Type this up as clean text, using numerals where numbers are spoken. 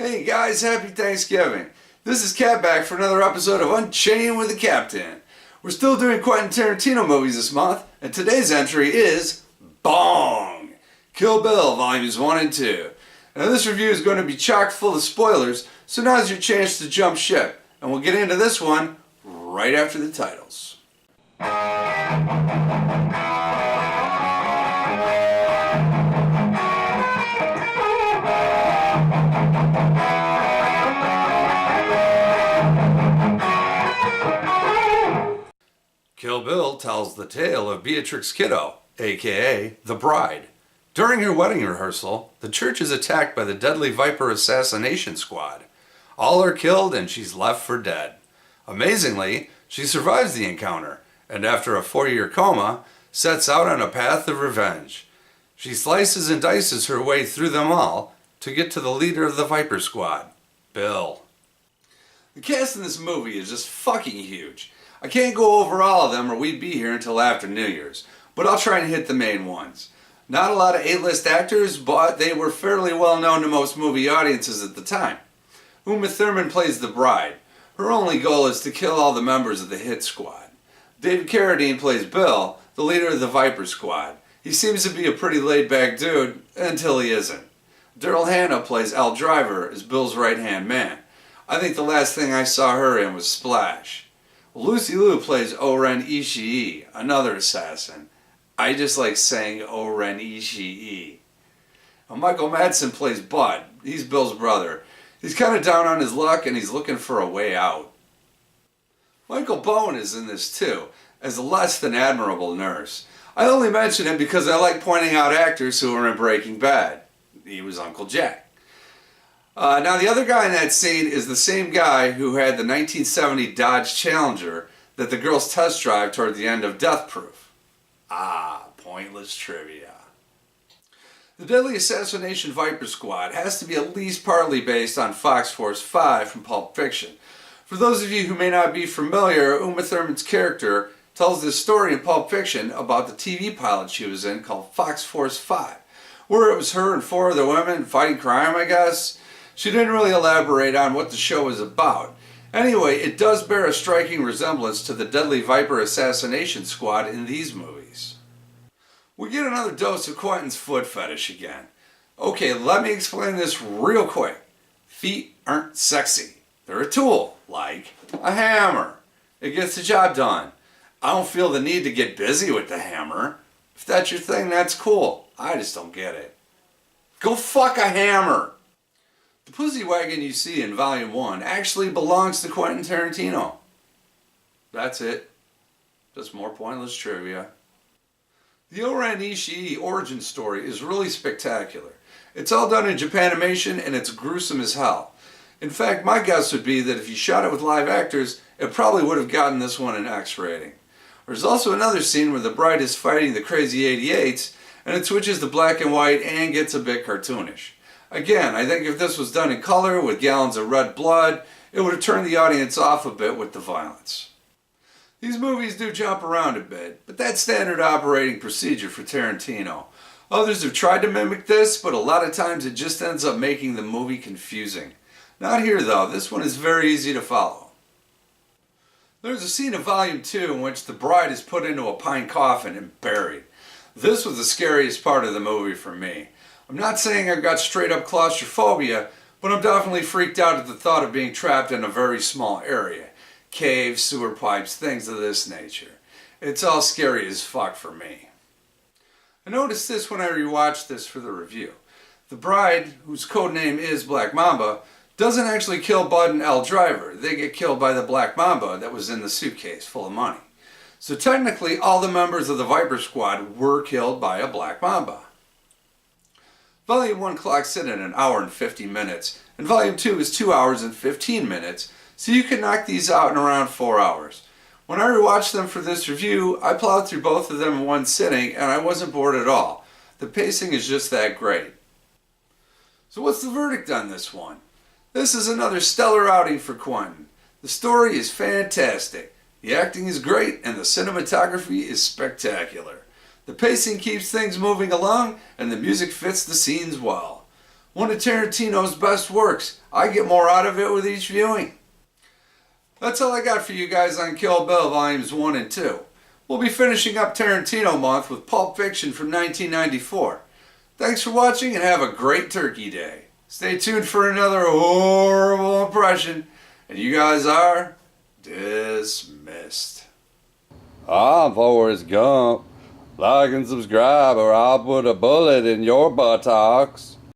Hey guys, happy Thanksgiving. This is Cat back for another episode of Unchained with the Captain. We're still doing Quentin Tarantino movies this month, and today's entry is Bong! Kill Bill Volumes 1 and 2. Now this review is going to be chock full of spoilers, so now's your chance to jump ship. And we'll get into this one right after the titles. Kill Bill tells the tale of Beatrix Kiddo, aka the bride. During her wedding rehearsal, the church is attacked by the deadly Viper assassination squad. All are killed and she's left for dead. Amazingly, she survives the encounter, and after a 4-year coma, sets out on a path of revenge. She slices and dices her way through them all to get to the leader of the Viper squad, Bill. The cast in this movie is just fucking huge. I can't go over all of them or we'd be here until after New Year's, but I'll try and hit the main ones. Not a lot of A-list actors, but they were fairly well known to most movie audiences at the time. Uma Thurman plays the bride. Her only goal is to kill all the members of the hit squad. David Carradine plays Bill, the leader of the Viper squad. He seems to be a pretty laid-back dude, until he isn't. Daryl Hannah plays Al Driver as Bill's right-hand man. I think the last thing I saw her in was Splash. Lucy Liu plays O-Ren Ishii, another assassin. I just like saying O-Ren Ishii. Michael Madsen plays Bud. He's Bill's brother. He's kind of down on his luck and he's looking for a way out. Michael Bowen is in this too, as a less than admirable nurse. I only mention him because I like pointing out actors who are in Breaking Bad. He was Uncle Jack. Now the other guy in that scene is the same guy who had the 1970 Dodge Challenger that the girls test drive toward the end of Death Proof. Pointless trivia. The Deadly Assassination Viper Squad has to be at least partly based on Fox Force 5 from Pulp Fiction. For those of you who may not be familiar, Uma Thurman's character tells this story in Pulp Fiction about the TV pilot she was in called Fox Force 5, where it was her and 4 other women fighting crime, I guess. She didn't really elaborate on what the show was about. Anyway, it does bear a striking resemblance to the Deadly Viper Assassination Squad in these movies. We get another dose of Quentin's foot fetish again. Okay, let me explain this real quick. Feet aren't sexy. They're a tool, like a hammer. It gets the job done. I don't feel the need to get busy with the hammer. If that's your thing, that's cool. I just don't get it. Go fuck a hammer! The pussy wagon you see in Volume 1 actually belongs to Quentin Tarantino. That's it. Just more pointless trivia. The O-Ren Ishii origin story is really spectacular. It's all done in Japanimation and it's gruesome as hell. In fact, my guess would be that if you shot it with live actors, it probably would have gotten this one an X rating. There's also another scene where the bride is fighting the crazy 88s and it switches to black and white and gets a bit cartoonish. Again, I think if this was done in color with gallons of red blood, it would have turned the audience off a bit with the violence. These movies do jump around a bit, but that's standard operating procedure for Tarantino. Others have tried to mimic this, but a lot of times it just ends up making the movie confusing. Not here though, this one is very easy to follow. There's a scene in Volume 2 in which the bride is put into a pine coffin and buried. This was the scariest part of the movie for me. I'm not saying I've got straight up claustrophobia, but I'm definitely freaked out at the thought of being trapped in a very small area. Caves, sewer pipes, things of this nature. It's all scary as fuck for me. I noticed this when I rewatched this for the review. The bride, whose codename is Black Mamba, doesn't actually kill Bud and Al Driver. They get killed by the Black Mamba that was in the suitcase full of money. So technically all the members of the Viper Squad were killed by a Black Mamba. Volume 1 clocks in at 1 hour and 50 minutes, and Volume 2 is 2 hours and 15 minutes, so you can knock these out in around 4 hours. When I rewatched them for this review, I plowed through both of them in one sitting, and I wasn't bored at all. The pacing is just that great. So what's the verdict on this one? This is another stellar outing for Quentin. The story is fantastic, the acting is great, and the cinematography is spectacular. The pacing keeps things moving along, and the music fits the scenes well. one of Tarantino's best works. I get more out of it with each viewing. That's all I got for you guys on Kill Bill Volumes 1 and 2. We'll be finishing up Tarantino month with Pulp Fiction from 1994. Thanks for watching and have a great Turkey Day. Stay tuned for another horrible impression. And you guys are dismissed. I'm Forrest Gump. Like and subscribe or I'll put a bullet in your buttocks.